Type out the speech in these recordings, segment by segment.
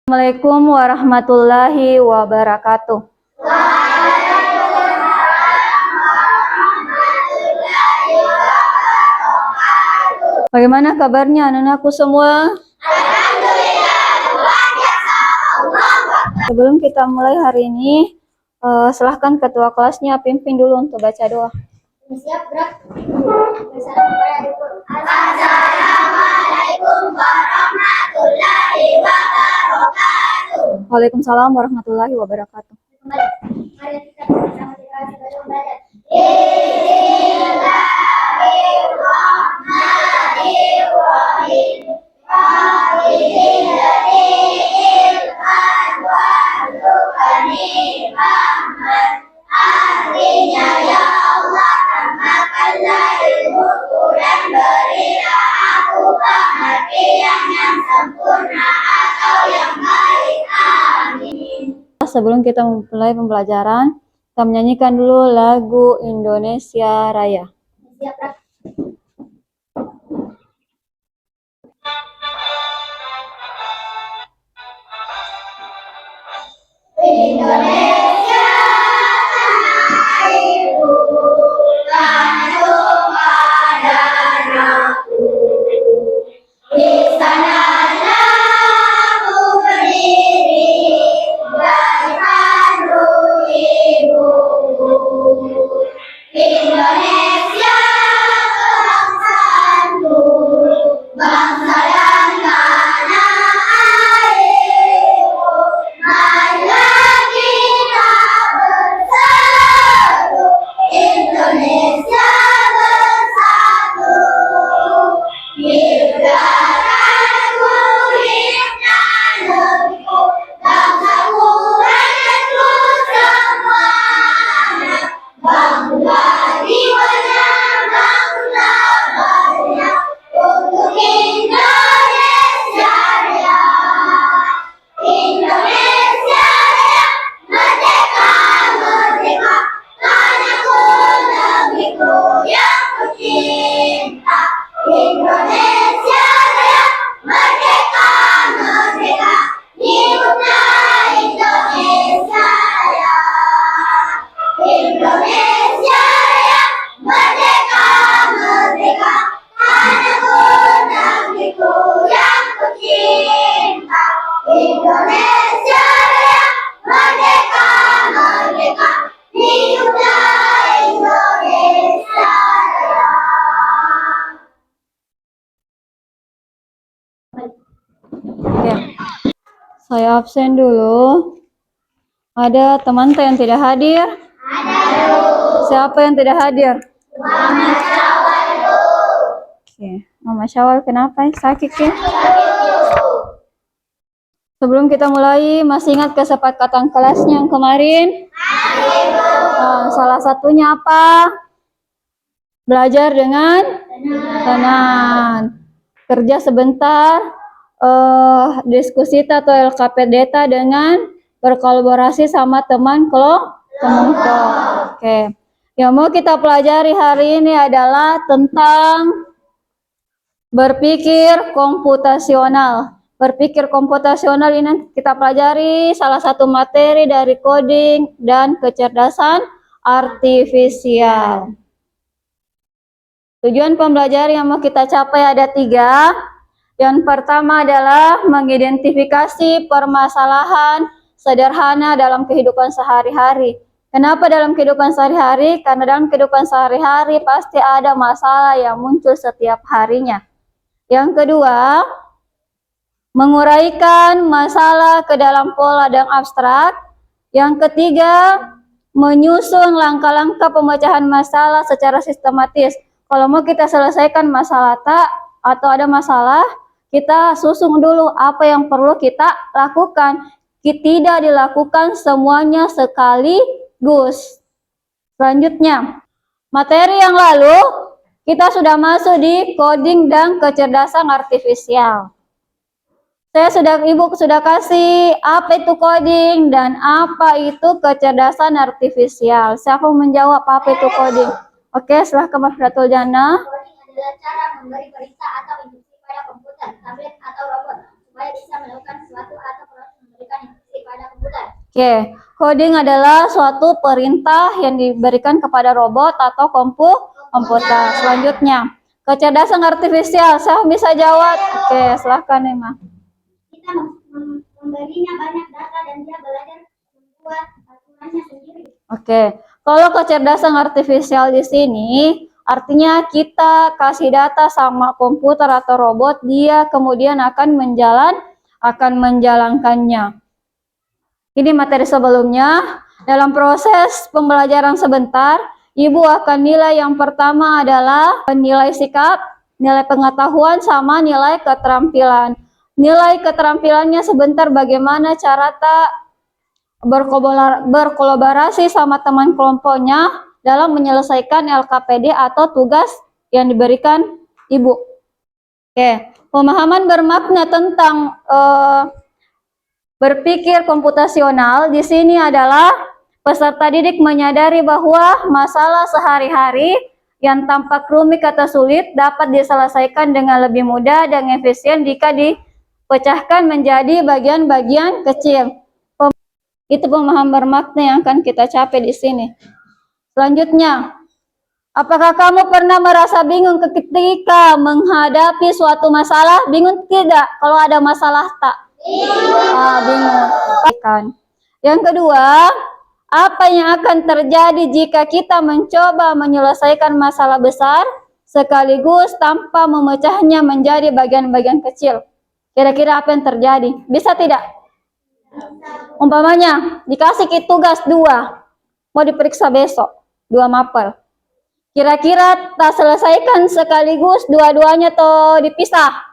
Assalamualaikum warahmatullahi wabarakatuh. Bagaimana kabarnya anak-anakku semua? Sebelum kita mulai hari ini, silahkan ketua kelasnya pimpin dulu untuk baca doa. Siap, gerak. Assalamualaikum warahmatullahi wabarakatuh. Waalaikumsalam warahmatullahi wabarakatuh. Mari kita bersama belajar. Bismillahirrahmanirrahim. Artinya ya Allah, tambahkanlah ilmuku dan berilah aku pengertian yang sempurna atau yang baik. Amin. Sebelum kita mulai pembelajaran, kita menyanyikan dulu lagu Indonesia Raya. Siap, Indonesia tanah airku, tanah tumpah darahku. Di sanalah aku berdiri dari pandu ibuku. Indonesia bangsaku, bangsa dan tanah airku. Marilah kita bersatu, Indonesia bersatu. Hidupkanku, hidupkan negeriku, bangsaku, rakyatku semuanya. Bangga jiwanya, bangga badannya, untuk Indonesia Raya. Indonesia Raya, merdeka, merdeka, tanahku, negeriku yang kucinta. Indonesia Raya, merdeka, merdeka, hiduplah Indonesia Raya. Indonesia Raya, merdeka, merdeka, tanahku, negeriku yang kucinta. Indonesia Raya, merdeka, merdeka, hiduplah Indonesia Raya. Oke. Saya absen dulu. Ada teman yang tidak hadir? Siapa yang tidak hadir? Mama Syawal dulu. Oke. Mama Syawal kenapa? Sakit ya? Sebelum kita mulai, masih ingat kesepakatan kelasnya yang kemarin? Salah satunya apa? Belajar dengan tenang. Kerja sebentar, diskusi atau LKP data dengan berkolaborasi sama teman kelompok. Oke. Yang mau kita pelajari hari ini adalah tentang berpikir komputasional. Berpikir komputasional ini kita pelajari salah satu materi dari coding dan kecerdasan artifisial. Tujuan pembelajaran yang mau kita capai ada 3. Yang pertama adalah mengidentifikasi permasalahan sederhana dalam kehidupan sehari-hari. Kenapa dalam kehidupan sehari-hari? Karena dalam kehidupan sehari-hari pasti ada masalah yang muncul setiap harinya. Yang kedua, menguraikan masalah ke dalam pola dan abstrak. Yang ketiga, menyusun langkah-langkah pemecahan masalah secara sistematis. Kalau mau kita selesaikan masalah atau ada masalah, kita susun dulu apa yang perlu kita lakukan. Tidak dilakukan semuanya sekaligus. Selanjutnya, materi yang lalu kita sudah masuk di coding dan kecerdasan artifisial. Ibu sudah kasih apa itu coding dan apa itu kecerdasan artifisial. Siapa menjawab apa itu coding? Oke, silahkan Mas Fatul Jana. Coding adalah cara memberi perintah atau instruksi pada komputer, tablet, atau robot supaya bisa melakukan sesuatu atau proses Oke, coding adalah suatu perintah yang diberikan kepada robot atau komputer. Selanjutnya, kecerdasan artifisial. Saya bisa jawab. Oke, silahkan Emma. Kita memberinya banyak data dan dia belajar membuat aturannya sendiri. Oke, kalau kecerdasan artifisial di sini artinya kita kasih data sama komputer atau robot, dia kemudian akan menjalankannya. Ini materi sebelumnya. Dalam proses pembelajaran sebentar, Ibu akan nilai yang pertama adalah nilai sikap, nilai pengetahuan, sama nilai keterampilan. Nilai keterampilannya sebentar bagaimana cara berkolaborasi sama teman kelompoknya dalam menyelesaikan LKPD atau tugas yang diberikan Ibu. Oke, pemahaman bermakna tentang berpikir komputasional di sini adalah peserta didik menyadari bahwa masalah sehari-hari yang tampak rumit atau sulit dapat diselesaikan dengan lebih mudah dan efisien jika dipecahkan menjadi bagian-bagian kecil. Itu pemahaman bermakna yang akan kita capai di sini. Selanjutnya, apakah kamu pernah merasa bingung ketika menghadapi suatu masalah? Bingung tidak kalau ada masalah tak? Bingung. Yang kedua, apa yang akan terjadi jika kita mencoba menyelesaikan masalah besar sekaligus tanpa memecahnya menjadi bagian-bagian kecil? Kira-kira apa yang terjadi? Bisa tidak? Umpamanya, dikasih tugas 2, mau diperiksa besok, 2 mapel. Kira-kira tak selesaikan sekaligus dua-duanya atau dipisah?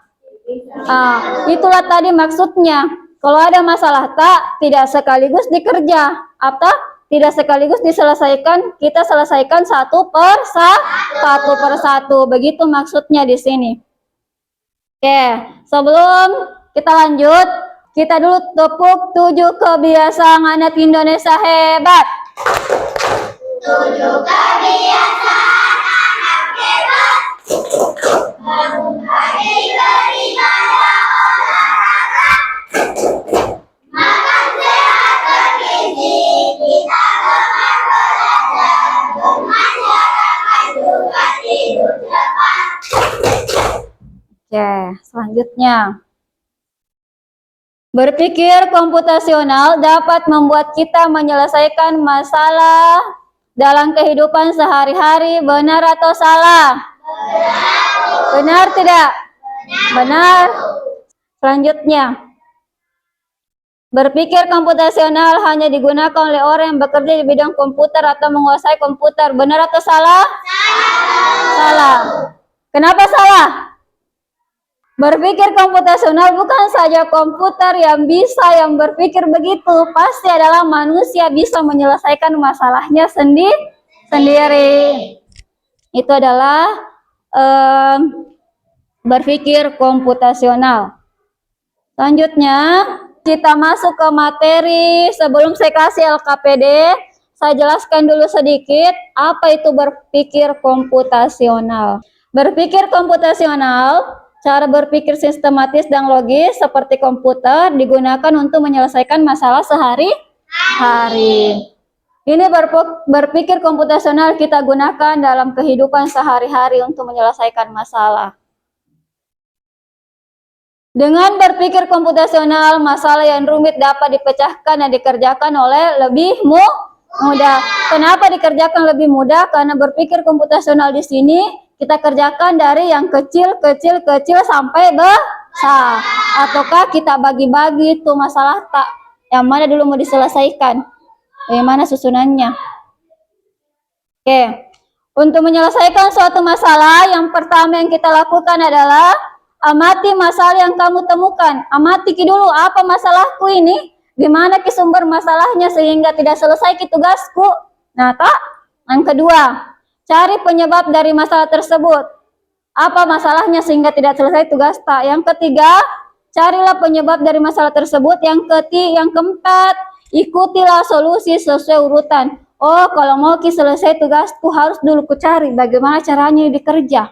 Itulah tadi maksudnya. Kalau ada masalah tidak sekaligus dikerja atau tidak sekaligus diselesaikan, kita selesaikan satu persatu. Begitu maksudnya di sini. Oke, sebelum kita lanjut, kita dulu tepuk 7 kebiasaan anak Indonesia hebat. 7 kebiasaan anak hebat. Bangun pagi beribadah olahraga. Makan sehat bergizi. Kita gemar belajar. Bermasyarakat juga hidup cepat. Oke, selanjutnya. Berpikir komputasional dapat membuat kita menyelesaikan masalah dalam kehidupan sehari-hari. Benar atau salah? Benar tidak? Benar. Selanjutnya, berpikir komputasional hanya digunakan oleh orang yang bekerja di bidang komputer atau menguasai komputer. Benar atau salah? Salah. Kenapa salah? Berpikir komputasional bukan saja komputer yang berpikir begitu, pasti adalah manusia bisa menyelesaikan masalahnya sendiri. Itu adalah berpikir komputasional. Selanjutnya, kita masuk ke materi. Sebelum saya kasih LKPD, saya jelaskan dulu sedikit apa itu berpikir komputasional. Berpikir komputasional, cara berpikir sistematis dan logis seperti komputer digunakan untuk menyelesaikan masalah sehari-hari. Ini berpikir komputasional kita gunakan dalam kehidupan sehari-hari untuk menyelesaikan masalah. Dengan berpikir komputasional, masalah yang rumit dapat dipecahkan dan dikerjakan oleh lebih mudah. Kenapa dikerjakan lebih mudah? Karena berpikir komputasional di sini kita kerjakan dari yang kecil sampai besar. Ataukah kita bagi-bagi itu masalah yang mana dulu mau diselesaikan? Bagaimana susunannya? Oke. Untuk menyelesaikan suatu masalah, yang pertama yang kita lakukan adalah amati masalah yang kamu temukan. Amati dulu apa masalahku ini? Gimana sumber masalahnya sehingga tidak selesai tugasku? Nah, yang kedua, cari penyebab dari masalah tersebut. Apa masalahnya sehingga tidak selesai tugas Yang ketiga, carilah penyebab dari masalah tersebut. Yang keempat, ikutilah solusi sesuai urutan. Oh, kalau mau selesai tugasku harus dulu cari bagaimana caranya dikerja.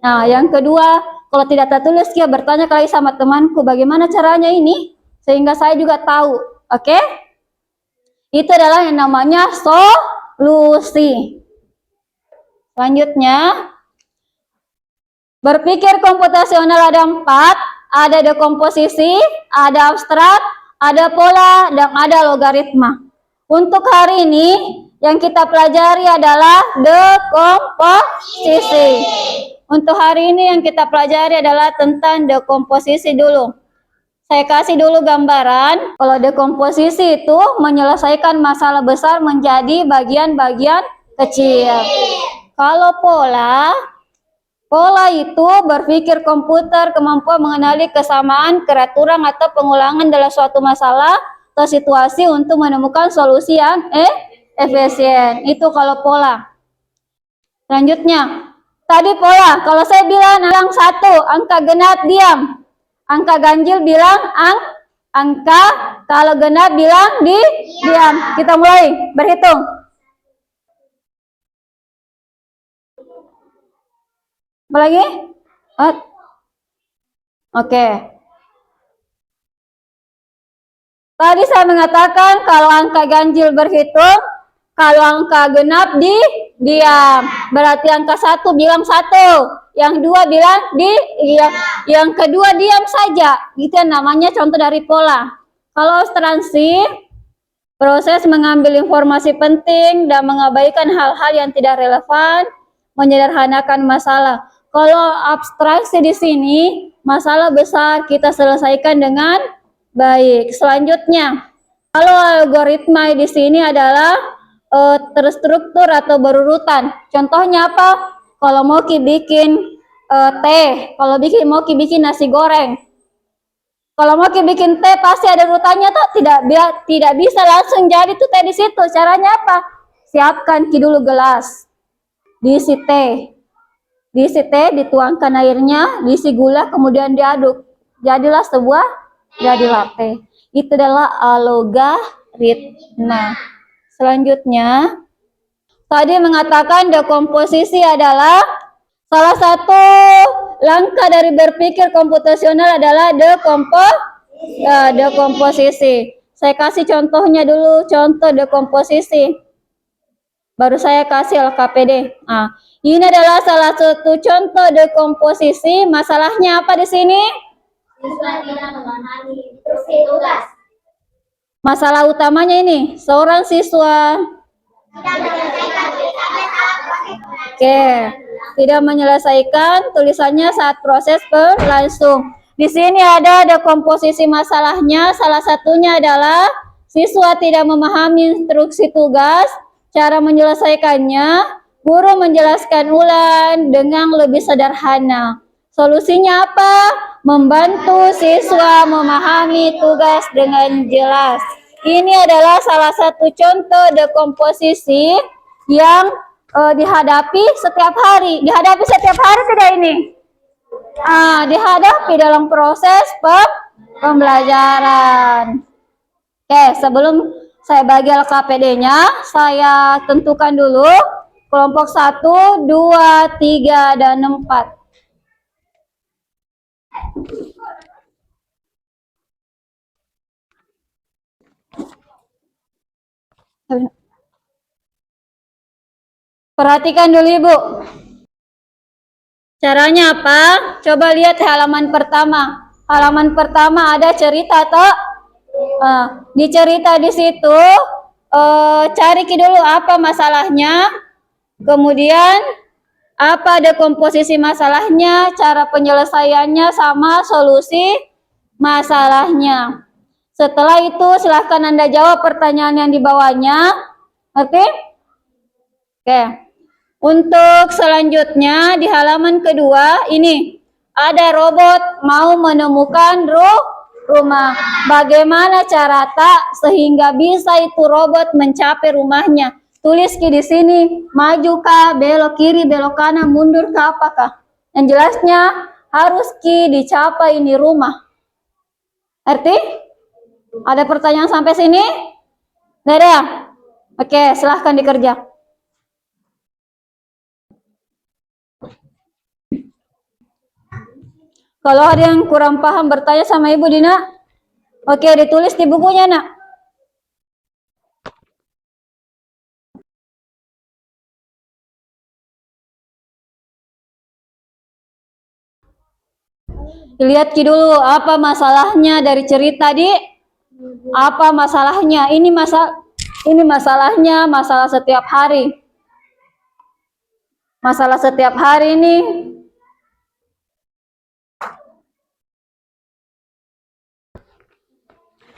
Nah, yang kedua, kalau tidak tertulis bertanya kali sama temanku bagaimana caranya ini sehingga saya juga tahu. Oke? Itu adalah yang namanya solusi. Selanjutnya, berpikir komputasional ada 4, ada dekomposisi, ada abstrak, ada pola, dan ada logaritma. Untuk hari ini, yang kita pelajari adalah dekomposisi. Untuk hari ini yang kita pelajari adalah tentang dekomposisi dulu. Saya kasih dulu gambaran, kalau dekomposisi itu menyelesaikan masalah besar menjadi bagian-bagian kecil. Kalau pola itu berpikir komputer, kemampuan mengenali kesamaan, keraturan, atau pengulangan dalam suatu masalah atau situasi untuk menemukan solusi yang efisien. Itu kalau pola. Selanjutnya, tadi pola, kalau saya bilang 1, angka genap diam. Angka ganjil bilang angka, kalau genap bilang diam. Kita mulai berhitung. Apa lagi? Oke. Tadi saya mengatakan kalau angka ganjil berhitung, kalau angka genap diam. Berarti angka 1 bilang 1, yang 2 bilang yang kedua diam saja. Itu yang namanya contoh dari pola. Kalau abstraksi, proses mengambil informasi penting dan mengabaikan hal-hal yang tidak relevan, menyederhanakan masalah. Kalau abstraksi di sini, masalah besar kita selesaikan dengan baik. Selanjutnya, kalau algoritma di sini adalah terstruktur atau berurutan. Contohnya apa? Kalau mau bikin teh, kalau mau bikin nasi goreng. Kalau mau bikin teh pasti ada urutannya tuh, tidak bisa langsung jadi tuh teh di situ. Caranya apa? Siapkan dulu gelas. Diisi teh, dituangkan airnya, diisi gula, kemudian diaduk. Jadilah jadi latte. Itu adalah algoritma. Selanjutnya, tadi mengatakan dekomposisi adalah salah satu langkah dari berpikir komputasional adalah dekomposisi. Saya kasih contohnya dulu, contoh dekomposisi. Baru saya kasih LKPD. Nah, ini adalah salah satu contoh dekomposisi. Masalahnya apa di sini? Siswa tidak memahami instruksi tugas. Masalah utamanya ini, seorang siswa tidak menyelesaikan tulisannya saat proses berlangsung. Di sini ada dekomposisi masalahnya. Salah satunya adalah siswa tidak memahami instruksi tugas. Cara menyelesaikannya, guru menjelaskan ulang dengan lebih sederhana. Solusinya apa? Membantu siswa memahami tugas dengan jelas. Ini adalah salah satu contoh dekomposisi yang dihadapi setiap hari. Dihadapi setiap hari tidak ini? Dihadapi dalam proses pembelajaran. Oke, sebelum saya bagi LKPD-nya, saya tentukan dulu kelompok 1, 2, 3, dan 4. Perhatikan dulu Ibu. Caranya apa? Coba lihat halaman pertama. Halaman pertama ada cerita atau di cerita di situ cari dulu apa masalahnya, kemudian apa dekomposisi masalahnya, cara penyelesaiannya, sama solusi masalahnya. Setelah itu silahkan Anda jawab pertanyaan yang di bawahnya. Oke? Oke. Untuk selanjutnya di halaman kedua ini ada robot mau menemukan rumah. Bagaimana cara sehingga bisa itu robot mencapai rumahnya? Tulis di sini, maju kah, belok kiri, belok kanan, mundur kah, apakah? Yang jelasnya harus dicapai ini rumah. Arti? Ada pertanyaan sampai sini? Nggak ada? Oke, silahkan dikerja. Kalau ada yang kurang paham bertanya sama Ibu Dina. Oke, ditulis di bukunya, Nak. Lihat Ki dulu apa masalahnya dari cerita di apa masalahnya? Ini masalahnya masalah setiap hari. Masalah setiap hari ini.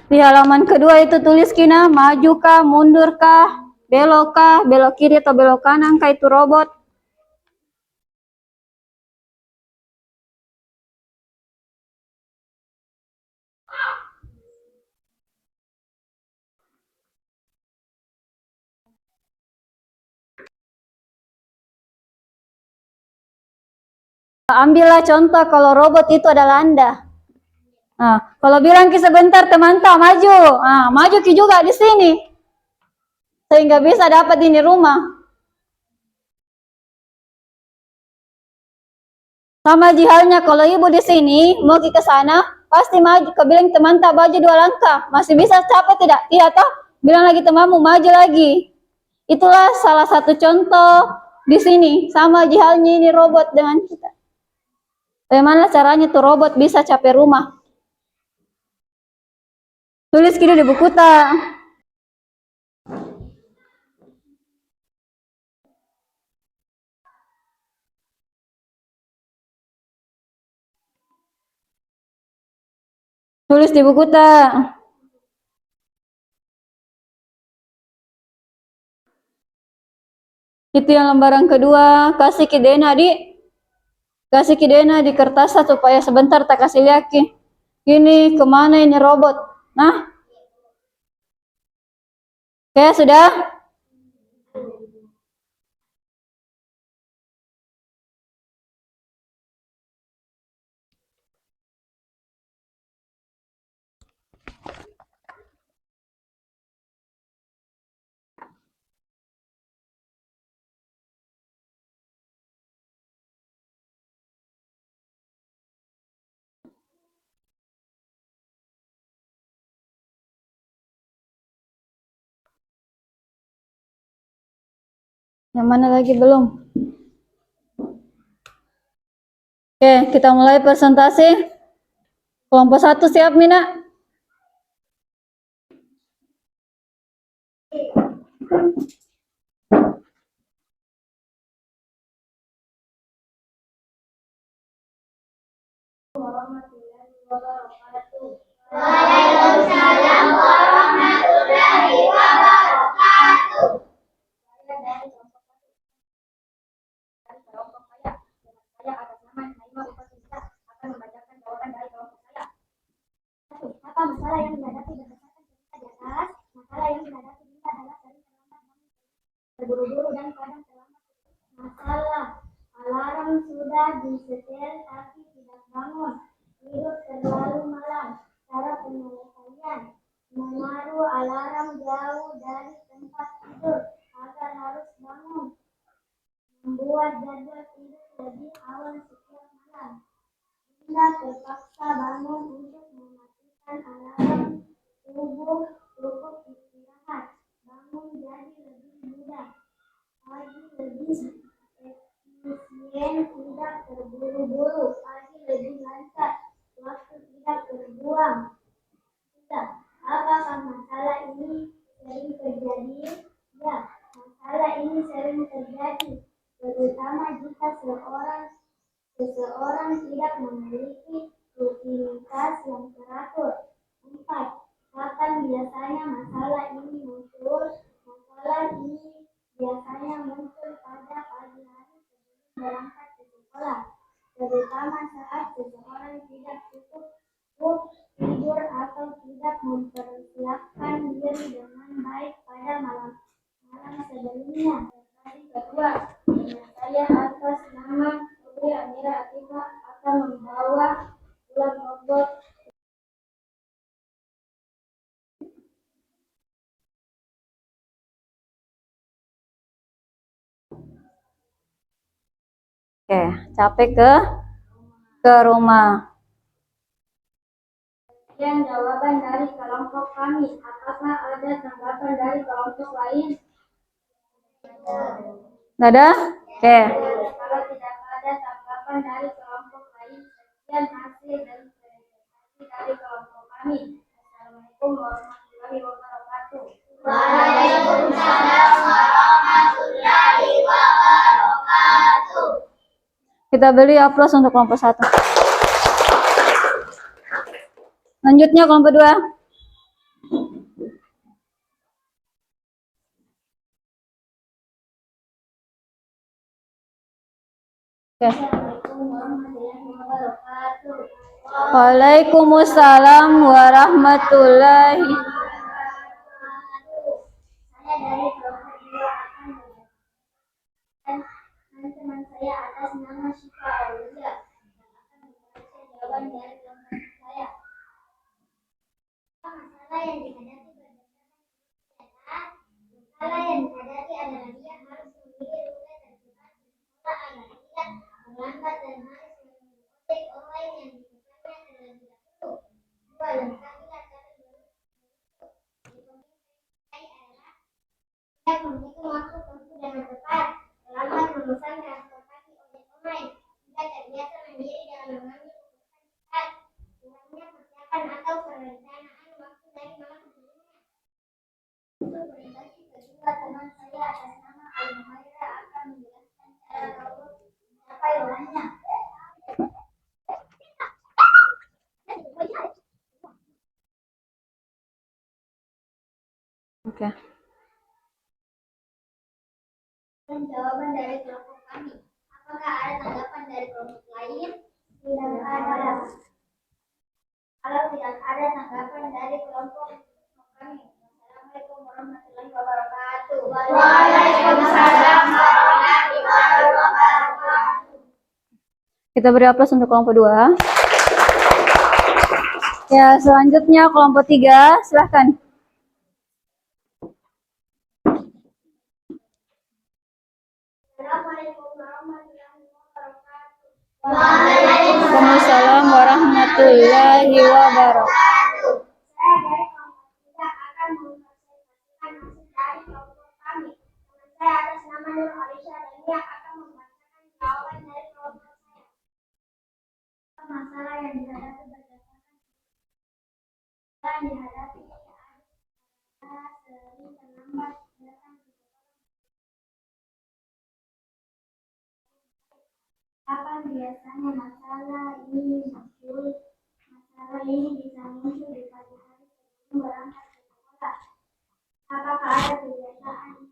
Di halaman kedua itu tulis Kina, maju kah, mundur kah, belok kiri atau belok kanan kah itu robot. Ambillah contoh kalau robot itu adalah Anda. Nah, kalau bilang Ki sebentar teman tak maju, maju Ki juga di sini. Sehingga bisa dapat ini rumah. Sama halnya kalau ibu di sini mau ke sana, pasti maju. Kau bilang teman tak maju 2 langkah, masih bisa capek tidak? Tidak toh? Bilang lagi temanmu maju lagi. Itulah salah satu contoh di sini. Sama halnya ini robot dengan kita. Bagaimana caranya tuh robot bisa capai rumah? Tulis gitu di buku tak? Tulis di buku tak? Itu yang lembaran kedua. Kasih Ki Dena kasih Ki Dena di kertas supaya sebentar tak kasih lihat Ki. Ini kemana ini robot? Nah, oke sudah. Yang mana lagi belum? Oke, kita mulai presentasi. Kelompok 1 siap, Mina? Waalaikumsalam warahmatullahi wabarakatuh. Saya atas nama Naima Upasista akan membacakan jawaban dari kelompok saya. 1. Apa masalah yang dihadapi berdasarkan cerita di atas? Masalah yang dihadapi Dinda adalah sering terlambat bangun, terburu-buru dan kadang terlambat. Masalah alarm sudah disetel tapi tidak bangun, tidur terlalu malam. Cara penyelesaian: menaruh alarm jauh dari tempat tidur agar harus bangun, membuat jadwal tidur lebih awal setiap malam. Dinda terpaksa bangun untuk mematikan alarm, tubuh cukup istirahat, bangun jadi lebih mudah, pagi lebih efisien, tidak terburu-buru, pagi lebih lancar, waktu tidak terbuang. Tidak. Apakah masalah ini sering terjadi? Ya, masalah ini sering terjadi, terutama jika seseorang tidak memiliki rutinitas yang teratur. 4. Kapan biasanya masalah ini muncul? Masalah ini biasanya muncul pada pagi hari sebelum berangkat ke sekolah, terutama saat seseorang tidak cukup tidur atau tidak mempersiapkan diri dengan baik pada malam sebelumnya. Kedua, saya atas nama Putri Amira Atifah akan membawa ulang robot. Oke, capek ke rumah. Sekian jawaban dari kelompok kami. Apakah ada tanggapan dari kelompok lain? Ada? Oke. Kalau tidak ada tanggapan dari kelompok lain, Sekian hasil dan presentasi dari kelompok kami. Assalamualaikum warahmatullahi wabarakatuh. Waalaikumsalam warahmatullahi wabarakatuh. Kita beri aplaus untuk kelompok 1. Lanjutnya kelompok 2. Oke. Waalaikumsalam warahmatullahi. Saya dari kelompok 2 akan menjelaskan teman saya atas nama Syifa Aulia yang akan membaca jawaban dari kelompok saya. Masalah yang dihadapi berdasarkan masalah yang dihadapi adalah dia harus memilih rute tercepat ke sekolah agar tidak terlambat dan harus menunggu ojek online yang dipesannya terlebih dahulu. 2. Lengkapilah cara dia menghitung waktu tempuh dengan tepat, terlambat memesan transportasi ojek online, tidak terbiasa mandiri dalam mengambil keputusan cepat, kurangnya persiapan atau perencanaan waktu dari malam sebelumnya. Untuk presentasi kedua, teman saya atas nama Al-Muhaira akan menjelaskan cara robot mencapai rolanya. Oke. Dan jawaban dari kelompok kami. Apakah ada tanggapan dari kelompok lain? Tidak ada. Kalau tidak ada tanggapan dari kelompok kami, Assalamualaikum warahmatullahi wabarakatuh. Waalaikumsalam warahmatullahi wabarakatuh. Kita beri aplaus untuk kelompok 2. Ya, selanjutnya kelompok 3, silahkan. Assalamualaikum warahmatullahi wabarakatuh. Waalaikumsalam warahmatullahi wabarakatuh. Saya dari kelompok 3 akan mempresentasikan hasil dari kelompok kami. Teman saya atas nama Nur Alisha dan dia akan membacakan jawaban dari kelompok saya. Masalah yang dihadapi berdasarkan yang dihadapi adalah sering terlambat datang ke sekolah. Kapan biasanya masalah ini muncul? Masalah ini bisa muncul di pagi hari sebelum berangkat ke sekolah. Apakah ada kebiasaan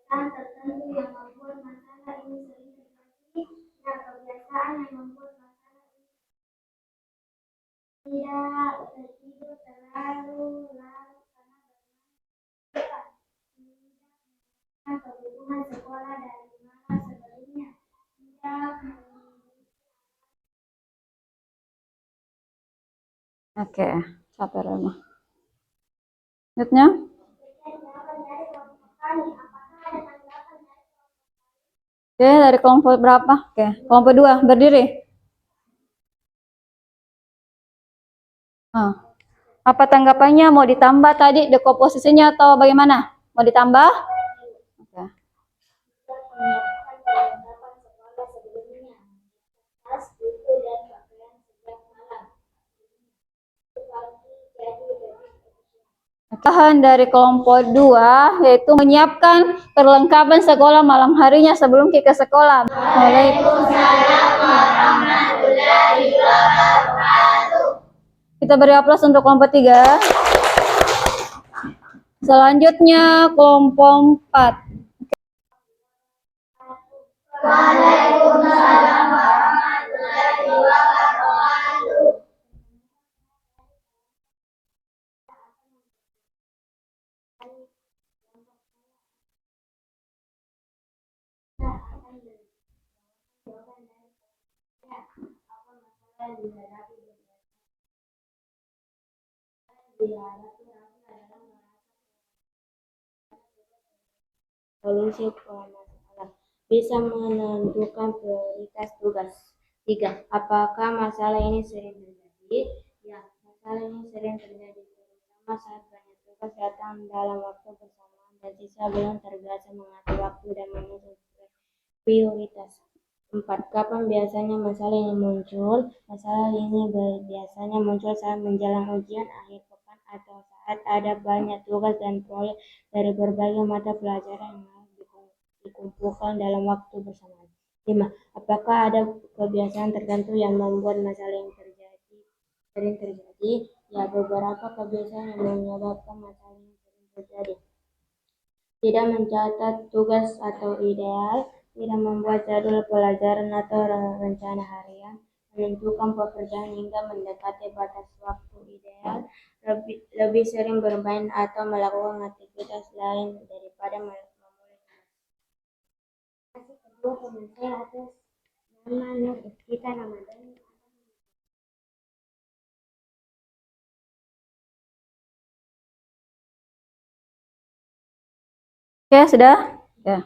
tertentu yang membuat masalah ini sering terjadi dan kebiasaan yang membuat masalah ini tidak tertidur terlalu larut karena bermain tidak kebutuhan sekolah dari malam sebelumnya, tidak Oke, capek Rema. Selanjutnya. Oke, dari kelompok berapa? Oke, kelompok 2, berdiri. Apa tanggapannya? Mau ditambah tadi dekomposisinya atau bagaimana? Mau ditambah? Oke. Bahan dari kelompok 2 yaitu menyiapkan perlengkapan sekolah malam harinya sebelum ke sekolah. Waalaikumsalam warahmatullahi wabarakatuh. Kita beri aplaus untuk kelompok 3. Selanjutnya kelompok 4. Waalaikumsalam warahmatullahi wabarakatuh. Solusi masalah. Bisa menentukan prioritas tugas. 3. Apakah masalah ini sering terjadi? Ya, masalah ini sering terjadi, terutama saat banyak tugas datang dalam waktu bersamaan dan siswa belum terbiasa mengatur waktu dan menyusun prioritas. 4. Kapan biasanya masalah ini muncul? Masalah ini biasanya muncul saat menjelang ujian akhir pekan atau saat ada banyak tugas dan proyek dari berbagai mata pelajaran yang harus dikumpulkan dalam waktu bersamaan. 5. Apakah ada kebiasaan tertentu yang membuat masalah yang sering terjadi? Ya, beberapa kebiasaan yang menyebabkan masalah ini sering terjadi. Tidak mencatat tugas atau ideal, tidak membuat jadwal pelajaran atau rencana harian, menentukan pekerjaan hingga mendekati batas waktu ideal, lebih sering bermain atau melakukan aktivitas lain daripada memulai. Kedua, pemirsa atas nama kita nama dan Oke, sudah? Ya.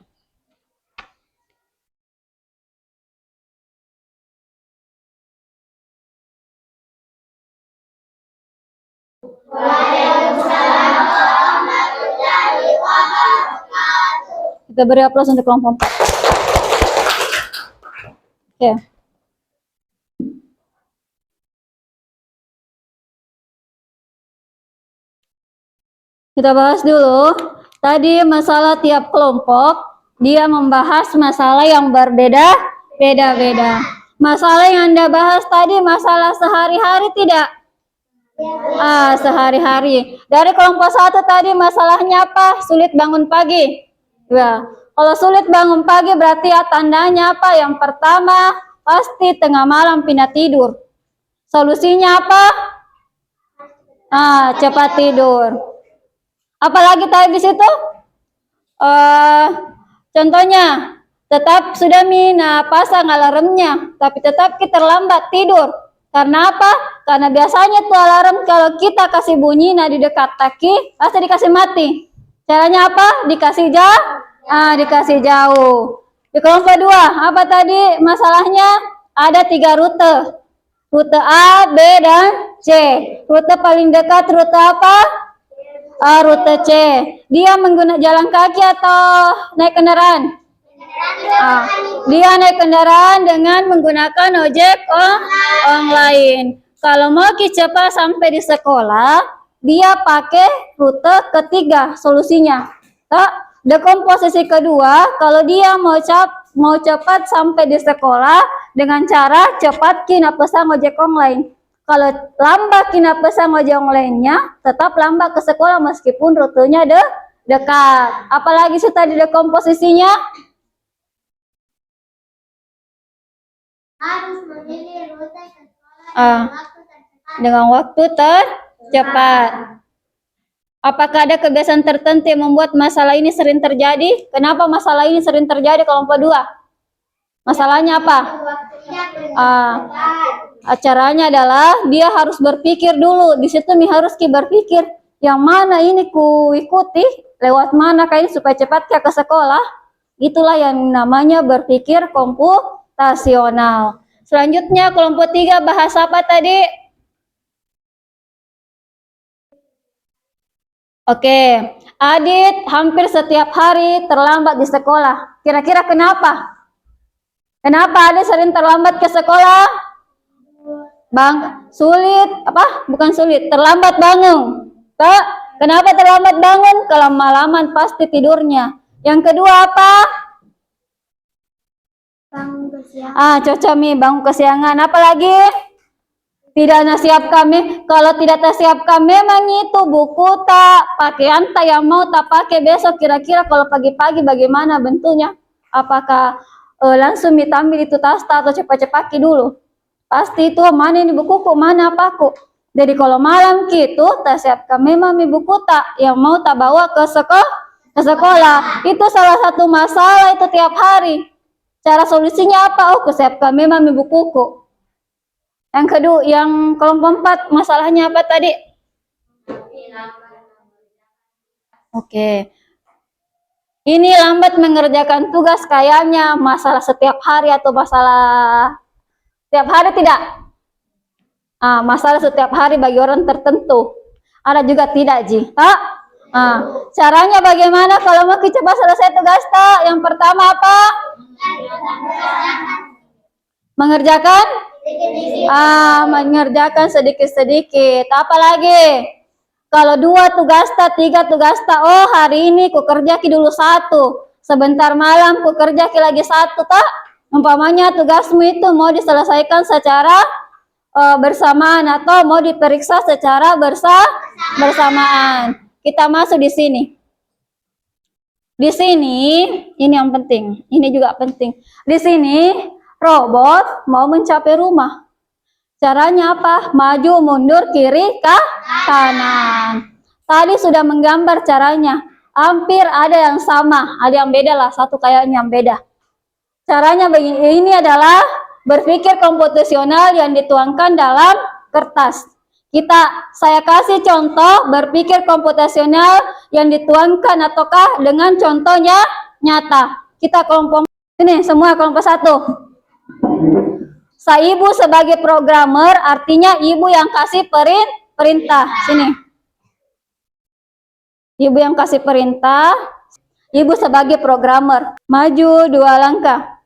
Kita beri aplaus untuk kelompok 4. Oke. Kita bahas dulu. Tadi masalah tiap kelompok, dia membahas masalah yang berbeda-beda. Masalah yang Anda bahas tadi masalah sehari-hari tidak? Sehari-hari. Dari kelompok 1 tadi masalahnya apa? Sulit bangun pagi. Ya. Kalau sulit bangun pagi berarti ya tandanya apa? Yang pertama, pasti tengah malam pindah tidur. Solusinya apa? Cepat tidur. Apalagi tadi di situ? Contohnya, tetap sudah pasang alarmnya, tapi tetap kita terlambat tidur. Karena apa? Karena biasanya tuh alarm kalau kita kasih bunyi di dekat kaki, pasti dikasih mati. Caranya apa? Dikasih dikasih jauh. Di kelompok 2, apa tadi masalahnya? Ada 3 rute. Rute A, B, dan C. Rute paling dekat rute apa? Rute C. Dia menggunakan jalan kaki atau naik kendaraan? Dia naik kendaraan dengan menggunakan ojek online. Kalau mau cepat sampai di sekolah, dia pakai rute ketiga solusinya. Di komposisi kedua, kalau dia mau cepat sampai di sekolah dengan cara cepat kena pesan ojek online. Kalau lambat kena pesan ojek online-nya, tetap lambat ke sekolah meskipun rutenya dekat. Apalagi sudah di komposisinya? harus memilih rute ke sekolah dengan waktu tercepat. Apakah ada kebiasaan tertentu yang membuat masalah ini sering terjadi? Kenapa masalah ini sering terjadi kelompok 2? Masalahnya apa? Acaranya adalah dia harus berpikir dulu. Di situ harus berpikir yang mana ini ku ikuti, lewat mana kayaknya supaya cepat ke sekolah. Itulah yang namanya berpikir komputasional. Selanjutnya kelompok 3 bahas apa tadi? Oke, Adit hampir setiap hari terlambat di sekolah. Kira-kira kenapa? Kenapa Adit sering terlambat ke sekolah? Terlambat bangun. Kenapa terlambat bangun? Kelama-laman pasti tidurnya. Yang kedua apa? bangun kesiangan. Bangun kesiangan. Apalagi? Tidak siapkan. Kalau tidak tersiapkan memang itu buku pakaian yang mau pakai besok. Kira-kira kalau pagi-pagi bagaimana bentuknya? Apakah langsung diambil itu tas atau cepat-cepat dulu? Pasti itu mana ini bukuku, mana apaku. Jadi kalau malam gitu, siapkan memang buku yang mau bawa ke sekolah. Itu salah satu masalah itu tiap hari. Cara solusinya apa? Siapkan memang bukuku. Yang kedua, yang kelompok 4 masalahnya apa tadi? Oke. Ini lambat mengerjakan tugas kayaknya masalah setiap hari atau masalah setiap hari tidak? Masalah setiap hari bagi orang tertentu. Ada juga tidak, Ji. Caranya bagaimana kalau mau cepat selesai tugas Yang pertama apa? Mengerjakan? Mengerjakan sedikit-sedikit. Apalagi? Kalau 2 tugas tak, 3 tugas tak, oh hari ini ku kerjaki dulu 1. Sebentar malam ku kerjaki lagi 1 tak? Umpamanya tugasmu itu mau diselesaikan secara bersamaan atau mau diperiksa secara bersamaan. Kita masuk di sini. Di sini, ini yang penting. Ini juga penting. Di sini, robot mau mencapai rumah. Caranya apa? Maju, mundur, kiri, kanan. Tadi sudah menggambar caranya. Hampir ada yang sama, ada yang beda lah. Satu kayaknya yang beda. Caranya begini, ini adalah berpikir komputasional yang dituangkan dalam kertas. Saya kasih contoh berpikir komputasional yang dituangkan ataukah dengan contohnya nyata. Kita kelompok ini semua kelompok 1. Ibu sebagai programmer artinya ibu yang kasih perintah. Sini. Ibu yang kasih perintah. Ibu sebagai programmer. Maju 2 langkah.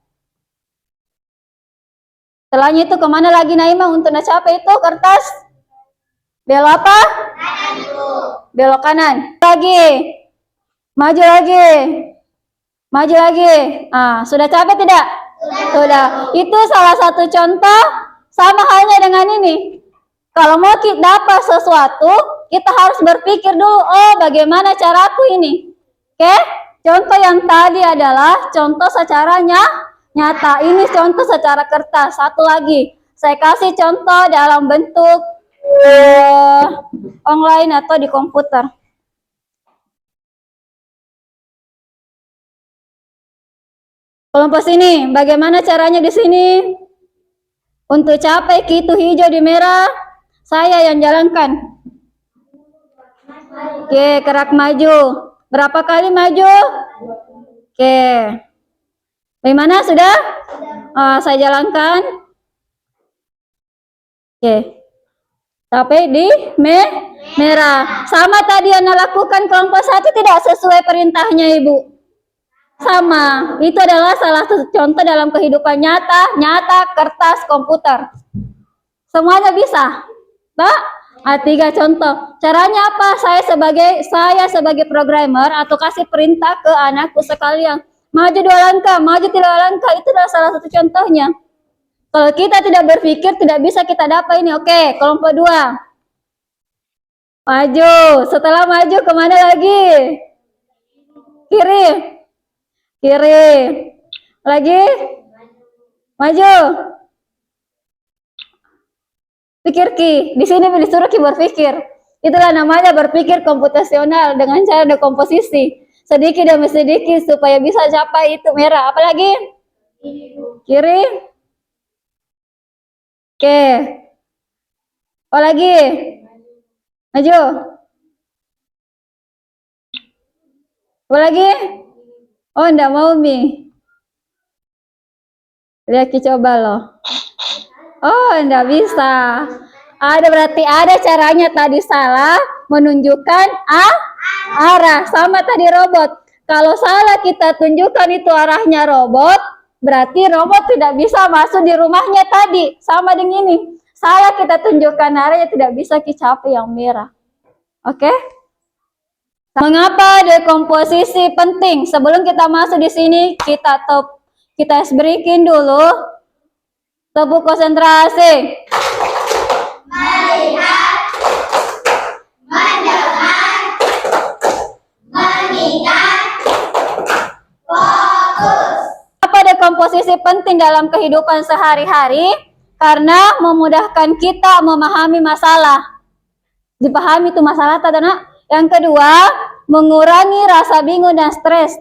Setelahnya itu kemana lagi Naima untuk capai itu kertas? Belok apa? Belok kanan. Lagi. Maju lagi. Maju lagi. Sudah capek tidak? Sudah. Itu salah satu contoh sama halnya dengan ini. Kalau mau kita dapat sesuatu, kita harus berpikir dulu, oh bagaimana caraku ini. Oke? Contoh yang tadi adalah contoh secara nyata. Ini contoh secara kertas. Satu lagi. Saya kasih contoh dalam bentuk online atau di komputer. Kelompok sini, bagaimana caranya di sini? Untuk capai itu hijau di merah, saya yang jalankan. Oke, gerak maju. Berapa kali maju? Oke. Bagaimana sudah? Saya jalankan. Oke. Sampai di merah. Sama tadi yang lakukan kelompok 1 tidak sesuai perintahnya Ibu. Sama. Itu adalah salah satu contoh dalam kehidupan nyata kertas komputer. Semuanya bisa. Pak? 3 contoh. Caranya apa? Saya sebagai programmer atau kasih perintah ke anakku sekalian. Maju 2 langkah, maju 3 langkah. Itu adalah salah satu contohnya. Kalau kita tidak berpikir, tidak bisa kita dapat ini. Oke, kelompok 2. Maju. Setelah maju, kemana lagi? Kiri. Kiri. Lagi. Maju. Pikir ki. Di sini disuruh ki berpikir. Itulah namanya berpikir komputasional dengan cara dekomposisi. Sedikit demi sedikit supaya bisa capai itu merah. Apalagi? Kiri. Oke. Oh lagi. Maju. Oh lagi. Oh enggak mau Mi. Lihat coba loh. Oh enggak bisa. Berarti ada caranya tadi salah menunjukkan arah. Sama tadi robot. Kalau salah kita tunjukkan itu arahnya robot. Berarti robot tidak bisa masuk di rumahnya tadi. Sama dengan ini. Salah kita tunjukkan arahnya tidak bisa dicapai yang merah. Oke? Mengapa dekomposisi penting? Sebelum kita masuk di sini, kita berikan dulu tepuk konsentrasi. Melihat, mendengar, mengingat, fokus. Dekomposisi penting dalam kehidupan sehari-hari karena memudahkan kita memahami masalah. Dipahami itu masalah tadi nak. Yang kedua, mengurangi rasa bingung dan stres.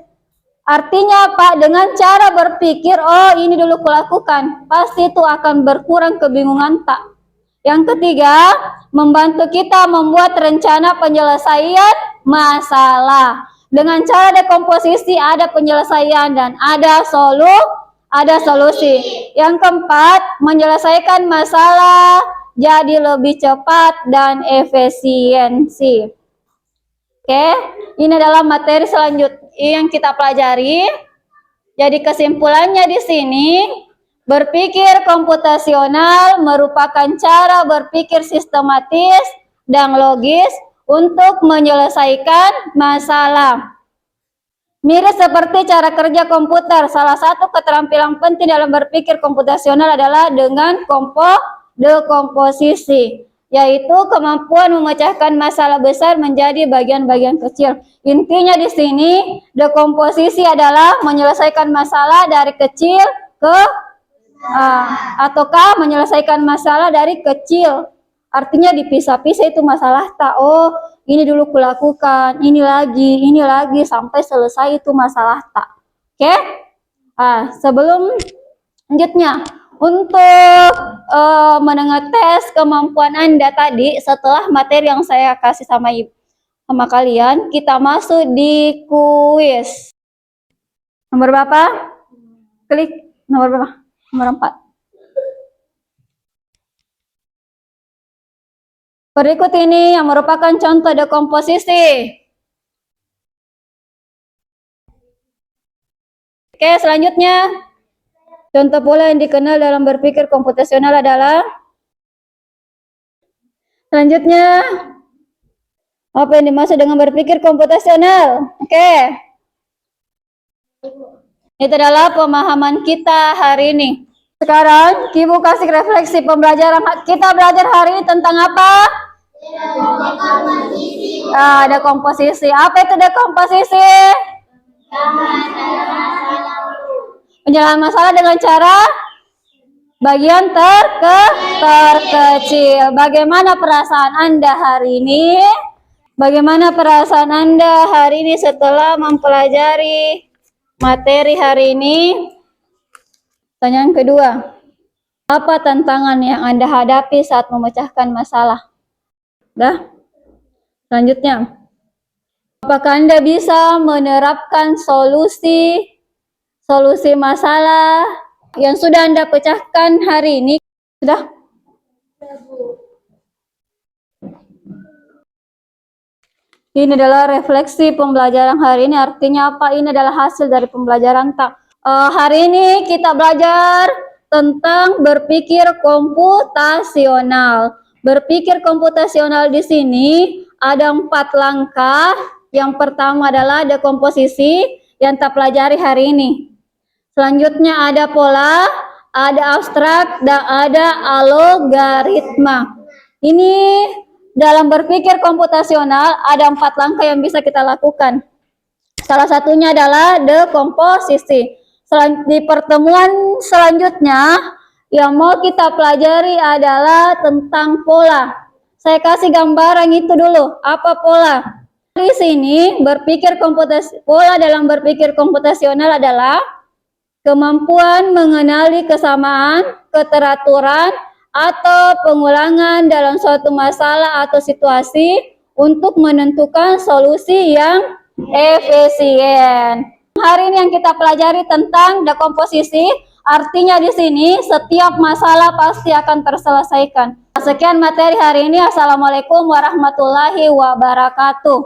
Artinya apa? Dengan cara berpikir, oh ini dulu kulakukan, pasti itu akan berkurang kebingungan tak. Yang ketiga, membantu kita membuat rencana penyelesaian masalah. Dengan cara dekomposisi ada penyelesaian dan ada solusi. Yang keempat, menyelesaikan masalah jadi lebih cepat dan efisiensi. Oke, ini adalah materi selanjutnya yang kita pelajari. Jadi kesimpulannya di sini Berpikir komputasional merupakan cara berpikir sistematis dan logis untuk menyelesaikan masalah. Mirip seperti cara kerja komputer, salah satu keterampilan penting dalam berpikir komputasional adalah dengan dekomposisi, yaitu kemampuan memecahkan masalah besar menjadi bagian-bagian kecil. Intinya di sini, dekomposisi adalah menyelesaikan masalah dari kecil ke ataukah menyelesaikan masalah dari kecil. Artinya dipisah-pisah itu masalah tak. Oh, ini dulu kulakukan, ini lagi sampai selesai itu masalah tak. Oke? Sebelum lanjutnya, untuk mengetes kemampuan Anda tadi setelah materi yang saya kasih sama kalian, kita masuk di kuis. Nomor berapa? Klik nomor berapa? Nomor 4. Berikut ini yang merupakan contoh dekomposisi. Oke, selanjutnya contoh pola yang dikenal dalam berpikir komputasional adalah selanjutnya apa yang dimaksud dengan berpikir komputasional? Oke. Itu adalah pemahaman kita hari ini. Sekarang Ibu kasih refleksi pembelajaran kita belajar hari ini tentang apa? Dekomposisi. Apa itu dekomposisi? Penyelesaian masalah dengan cara bagian terkecil. Bagaimana perasaan Anda hari ini? Bagaimana perasaan Anda hari ini setelah mempelajari materi hari ini? Pertanyaan kedua, apa tantangan yang Anda hadapi saat memecahkan masalah? Selanjutnya, apakah Anda bisa menerapkan solusi masalah yang sudah Anda pecahkan hari ini? Sudah? Ini adalah refleksi pembelajaran hari ini. Artinya apa? Ini adalah hasil dari pembelajaran tak. Hari ini kita belajar tentang berpikir komputasional. Berpikir komputasional di sini ada 4 langkah. Yang pertama adalah dekomposisi yang kita pelajari hari ini. Selanjutnya ada pola, ada abstrak, dan ada algoritma. Ini dalam berpikir komputasional ada 4 langkah yang bisa kita lakukan. Salah satunya adalah dekomposisi. Di pertemuan selanjutnya yang mau kita pelajari adalah tentang pola. Saya kasih gambaran itu dulu. Apa pola? Di sini pola dalam berpikir komputasional adalah kemampuan mengenali kesamaan, keteraturan, atau pengulangan dalam suatu masalah atau situasi untuk menentukan solusi yang efisien. Hari ini yang kita pelajari tentang dekomposisi, artinya di sini setiap masalah pasti akan terselesaikan. Sekian materi hari ini. Assalamualaikum warahmatullahi wabarakatuh.